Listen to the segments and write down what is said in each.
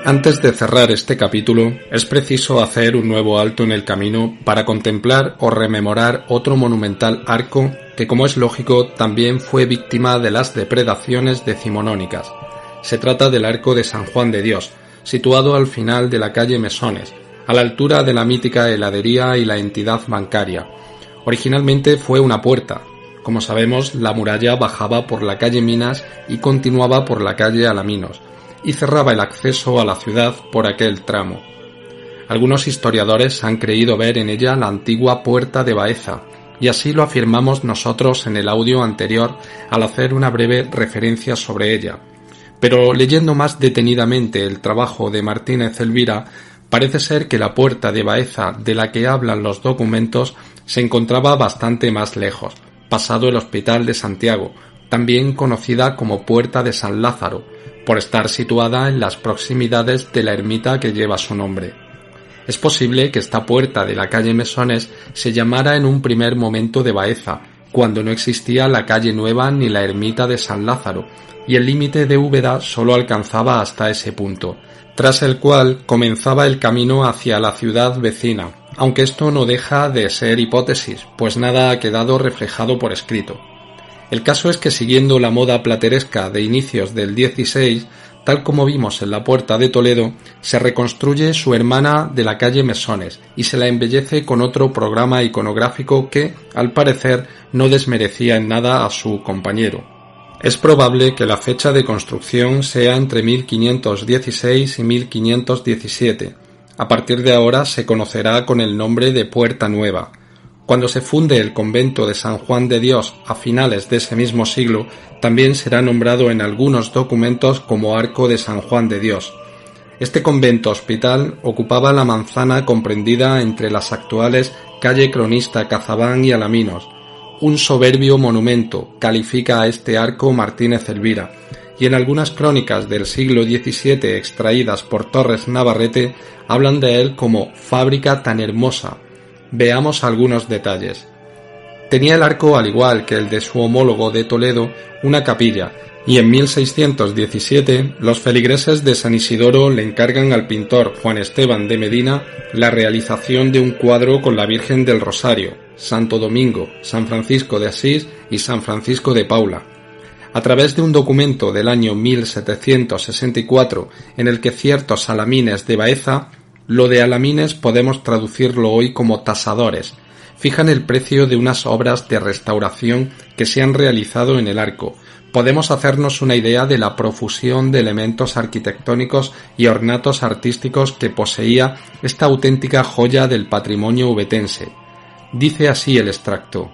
Antes de cerrar este capítulo, es preciso hacer un nuevo alto en el camino para contemplar o rememorar otro monumental arco que, como es lógico, también fue víctima de las depredaciones decimonónicas. Se trata del Arco de San Juan de Dios, situado al final de la calle Mesones, a la altura de la mítica heladería y la entidad bancaria. Originalmente fue una puerta. Como sabemos, la muralla bajaba por la calle Minas y continuaba por la calle Alaminos, y cerraba el acceso a la ciudad por aquel tramo. Algunos historiadores han creído ver en ella la antigua Puerta de Baeza, y así lo afirmamos nosotros en el audio anterior al hacer una breve referencia sobre ella. Pero leyendo más detenidamente el trabajo de Martínez Elvira, parece ser que la Puerta de Baeza de la que hablan los documentos se encontraba bastante más lejos, pasado el Hospital de Santiago, también conocida como Puerta de San Lázaro, por estar situada en las proximidades de la ermita que lleva su nombre. Es posible que esta puerta de la calle Mesones se llamara en un primer momento de Baeza, cuando no existía la calle Nueva ni la ermita de San Lázaro, y el límite de Úbeda solo alcanzaba hasta ese punto, tras el cual comenzaba el camino hacia la ciudad vecina, aunque esto no deja de ser hipótesis, pues nada ha quedado reflejado por escrito. El caso es que siguiendo la moda plateresca de inicios del XVI, tal como vimos en la Puerta de Toledo, se reconstruye su hermana de la calle Mesones y se la embellece con otro programa iconográfico que, al parecer, no desmerecía en nada a su compañero. Es probable que la fecha de construcción sea entre 1516 y 1517. A partir de ahora se conocerá con el nombre de Puerta Nueva. Cuando se funde el convento de San Juan de Dios a finales de ese mismo siglo, también será nombrado en algunos documentos como Arco de San Juan de Dios. Este convento hospital ocupaba la manzana comprendida entre las actuales calle Cronista Cazabán y Alaminos. Un soberbio monumento califica a este arco Martínez Elvira, y en algunas crónicas del siglo XVII extraídas por Torres Navarrete hablan de él como fábrica tan hermosa. Veamos algunos detalles. Tenía el arco, al igual que el de su homólogo de Toledo, una capilla, y en 1617 los feligreses de San Isidoro le encargan al pintor Juan Esteban de Medina la realización de un cuadro con la Virgen del Rosario, Santo Domingo, San Francisco de Asís y San Francisco de Paula. A través de un documento del año 1764 en el que ciertos alamines de Baeza, lo de alamines podemos traducirlo hoy como tasadores, fijan el precio de unas obras de restauración que se han realizado en el arco. Podemos hacernos una idea de la profusión de elementos arquitectónicos y ornatos artísticos que poseía esta auténtica joya del patrimonio ubetense. Dice así el extracto.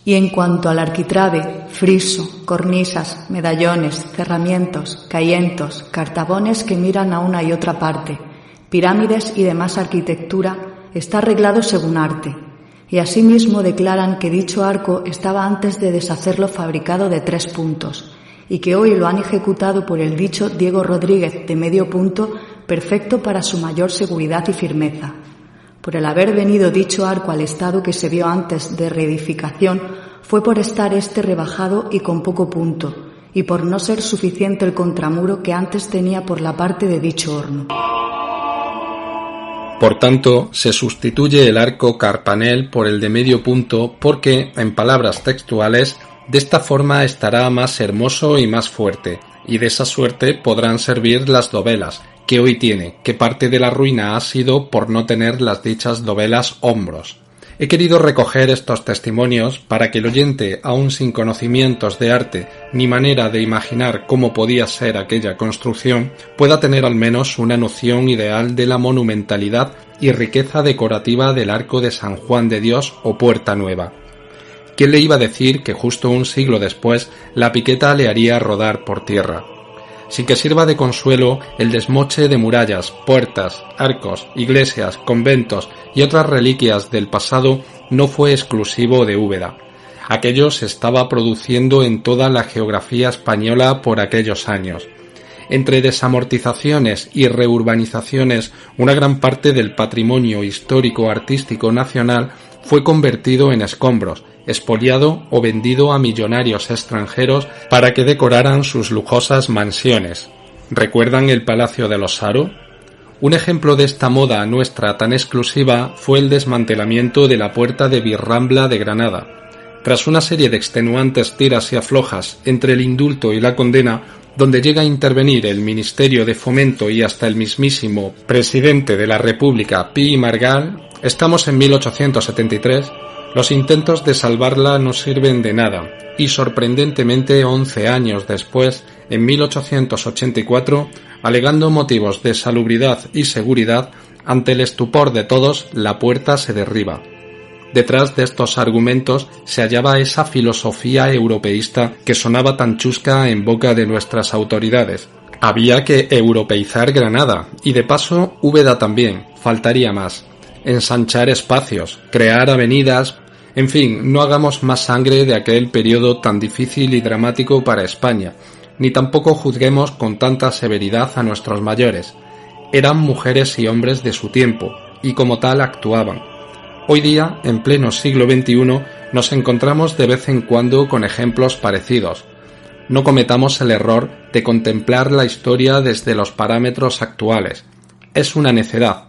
Y en cuanto al arquitrabe, friso, cornisas, medallones, cerramientos, cayentos, cartabones que miran a una y otra parte, pirámides y demás arquitectura, está arreglado según arte, y asimismo declaran que dicho arco estaba antes de deshacerlo fabricado de 3 puntos, y que hoy lo han ejecutado por el dicho Diego Rodríguez de medio punto, perfecto para su mayor seguridad y firmeza. Por el haber venido dicho arco al estado que se vio antes de reedificación, fue por estar este rebajado y con poco punto, y por no ser suficiente el contramuro que antes tenía por la parte de dicho horno. Por tanto, se sustituye el arco carpanel por el de medio punto porque, en palabras textuales, de esta forma estará más hermoso y más fuerte, y de esa suerte podrán servir las dovelas, que hoy tiene, que parte de la ruina ha sido por no tener las dichas dovelas hombros. He querido recoger estos testimonios para que el oyente, aun sin conocimientos de arte ni manera de imaginar cómo podía ser aquella construcción, pueda tener al menos una noción ideal de la monumentalidad y riqueza decorativa del Arco de San Juan de Dios o Puerta Nueva. ¿Quién le iba a decir que justo un siglo después la piqueta le haría rodar por tierra? Sin que sirva de consuelo, el desmoche de murallas, puertas, arcos, iglesias, conventos y otras reliquias del pasado no fue exclusivo de Úbeda. Aquello se estaba produciendo en toda la geografía española por aquellos años. Entre desamortizaciones y reurbanizaciones, una gran parte del patrimonio histórico-artístico nacional fue convertido en escombros, expoliado o vendido a millonarios extranjeros para que decoraran sus lujosas mansiones. ¿Recuerdan el Palacio de los Saro? Un ejemplo de esta moda nuestra tan exclusiva fue el desmantelamiento de la puerta de Virrambla de Granada. Tras una serie de extenuantes tiras y aflojas entre el indulto y la condena, donde llega a intervenir el Ministerio de Fomento y hasta el mismísimo presidente de la República, Pi i Margall, estamos en 1873, los intentos de salvarla no sirven de nada, y sorprendentemente 11 años después, en 1884, alegando motivos de salubridad y seguridad, ante el estupor de todos, la puerta se derriba. Detrás de estos argumentos se hallaba esa filosofía europeísta que sonaba tan chusca en boca de nuestras autoridades. Había que europeizar Granada, y de paso Úbeda también, faltaría más. Ensanchar espacios, crear avenidas, en fin, no hagamos más sangre de aquel periodo tan difícil y dramático para España, ni tampoco juzguemos con tanta severidad a nuestros mayores. Eran mujeres y hombres de su tiempo, y como tal actuaban. Hoy día, en pleno siglo XXI, nos encontramos de vez en cuando con ejemplos parecidos. No cometamos el error de contemplar la historia desde los parámetros actuales. Es una necedad.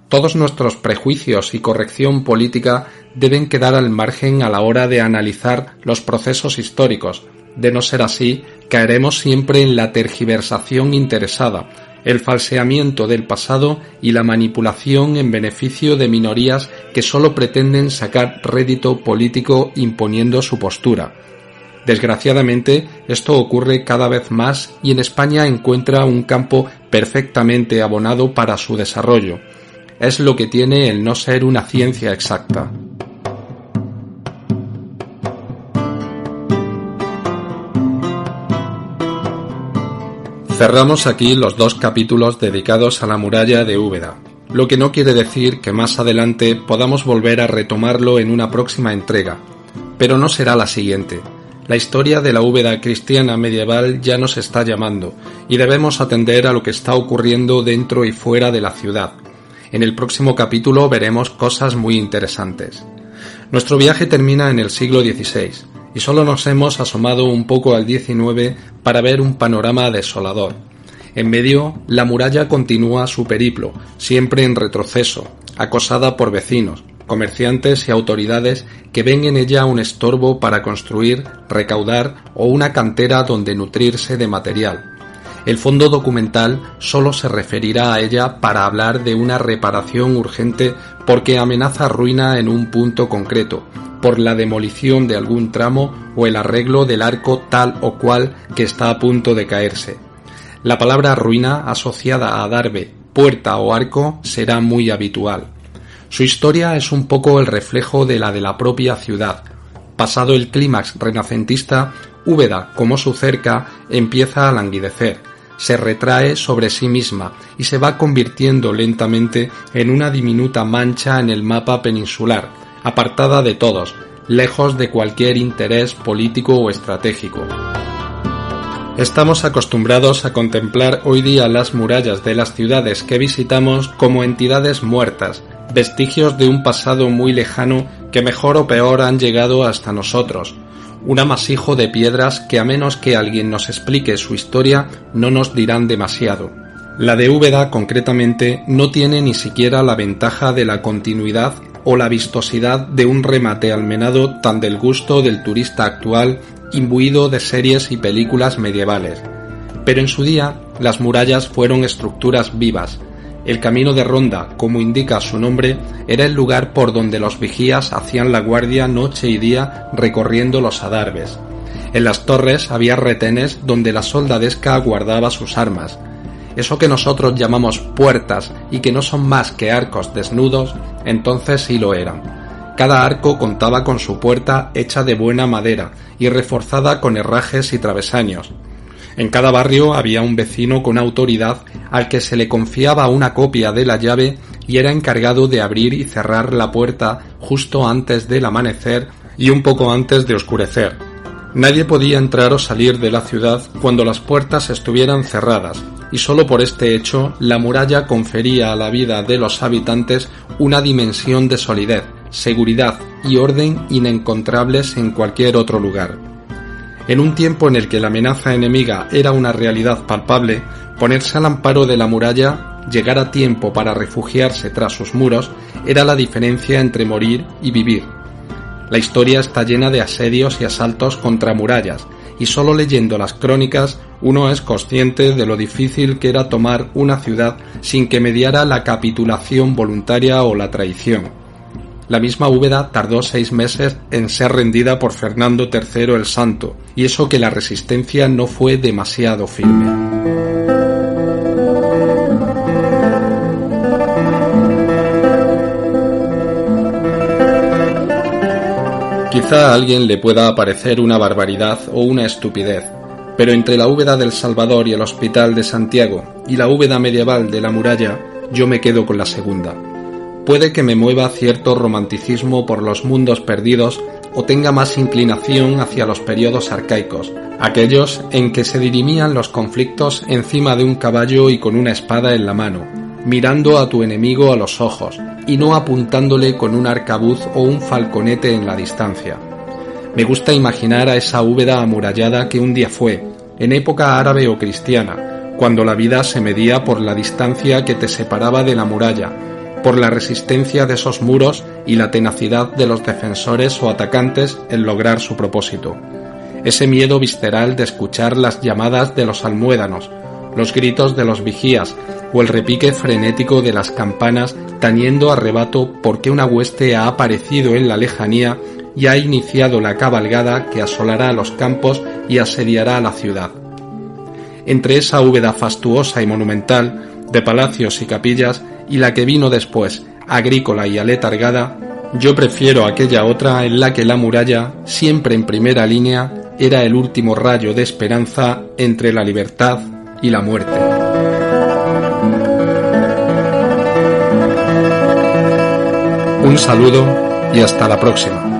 Todos nuestros prejuicios y corrección política deben quedar al margen a la hora de analizar los procesos históricos. De no ser así, caeremos siempre en la tergiversación interesada, el falseamiento del pasado y la manipulación en beneficio de minorías que solo pretenden sacar rédito político imponiendo su postura. Desgraciadamente, esto ocurre cada vez más y en España encuentra un campo perfectamente abonado para su desarrollo. Es lo que tiene el no ser una ciencia exacta. Cerramos aquí los 2 capítulos dedicados a la muralla de Úbeda, lo que no quiere decir que más adelante podamos volver a retomarlo en una próxima entrega, pero no será la siguiente. La historia de la Úbeda cristiana medieval ya nos está llamando y debemos atender a lo que está ocurriendo dentro y fuera de la ciudad. En el próximo capítulo veremos cosas muy interesantes. Nuestro viaje termina en el siglo XVI y solo nos hemos asomado un poco al XIX para ver un panorama desolador. En medio, la muralla continúa su periplo, siempre en retroceso, acosada por vecinos, comerciantes y autoridades que ven en ella un estorbo para construir, recaudar o una cantera donde nutrirse de material. El fondo documental solo se referirá a ella para hablar de una reparación urgente porque amenaza ruina en un punto concreto, por la demolición de algún tramo o el arreglo del arco tal o cual que está a punto de caerse. La palabra ruina asociada a adarve, puerta o arco será muy habitual. Su historia es un poco el reflejo de la propia ciudad. Pasado el clímax renacentista, Úbeda, como su cerca, empieza a languidecer, se retrae sobre sí misma y se va convirtiendo lentamente en una diminuta mancha en el mapa peninsular, apartada de todos, lejos de cualquier interés político o estratégico. Estamos acostumbrados a contemplar hoy día las murallas de las ciudades que visitamos como entidades muertas, vestigios de un pasado muy lejano que mejor o peor han llegado hasta nosotros, un amasijo de piedras que a menos que alguien nos explique su historia no nos dirán demasiado. La de Úbeda concretamente no tiene ni siquiera la ventaja de la continuidad o la vistosidad de un remate almenado tan del gusto del turista actual imbuido de series y películas medievales. Pero en su día las murallas fueron estructuras vivas. El camino de ronda, como indica su nombre, era el lugar por donde los vigías hacían la guardia noche y día recorriendo los adarves. En las torres había retenes donde la soldadesca guardaba sus armas. Eso que nosotros llamamos puertas y que no son más que arcos desnudos, entonces sí lo eran. Cada arco contaba con su puerta hecha de buena madera y reforzada con herrajes y travesaños. En cada barrio había un vecino con autoridad al que se le confiaba una copia de la llave y era encargado de abrir y cerrar la puerta justo antes del amanecer y un poco antes de oscurecer. Nadie podía entrar o salir de la ciudad cuando las puertas estuvieran cerradas, y solo por este hecho la muralla confería a la vida de los habitantes una dimensión de solidez, seguridad y orden inencontrables en cualquier otro lugar. En un tiempo en el que la amenaza enemiga era una realidad palpable, Ponerse al amparo de la muralla, llegar a tiempo para refugiarse tras sus muros, era la diferencia entre morir y vivir. La historia está llena de asedios y asaltos contra murallas, y solo leyendo las crónicas uno es consciente de lo difícil que era tomar una ciudad sin que mediara la capitulación voluntaria o la traición. La misma Úbeda tardó 6 meses en ser rendida por Fernando III el Santo, y eso que la resistencia no fue demasiado firme. Quizá a alguien le pueda parecer una barbaridad o una estupidez, pero entre la Úbeda del Salvador y el Hospital de Santiago y la Úbeda medieval de la muralla, yo me quedo con la segunda. Puede que me mueva cierto romanticismo por los mundos perdidos o tenga más inclinación hacia los periodos arcaicos, aquellos en que se dirimían los conflictos encima de un caballo y con una espada en la mano, mirando a tu enemigo a los ojos y no apuntándole con un arcabuz o un falconete en la distancia. Me gusta imaginar a esa Úbeda amurallada que un día fue, en época árabe o cristiana, cuando la vida se medía por la distancia que te separaba de la muralla, por la resistencia de esos muros y la tenacidad de los defensores o atacantes en lograr su propósito. Ese miedo visceral de escuchar las llamadas de los almuédanos, los gritos de los vigías o el repique frenético de las campanas tañendo a rebato porque una hueste ha aparecido en la lejanía y ha iniciado la cabalgada que asolará los campos y asediará la ciudad. Entre esa Úbeda fastuosa y monumental, de palacios y capillas, y la que vino después, agrícola y aletargada, yo prefiero aquella otra en la que la muralla, siempre en primera línea, era el último rayo de esperanza entre la libertad y la muerte. Un saludo y hasta la próxima.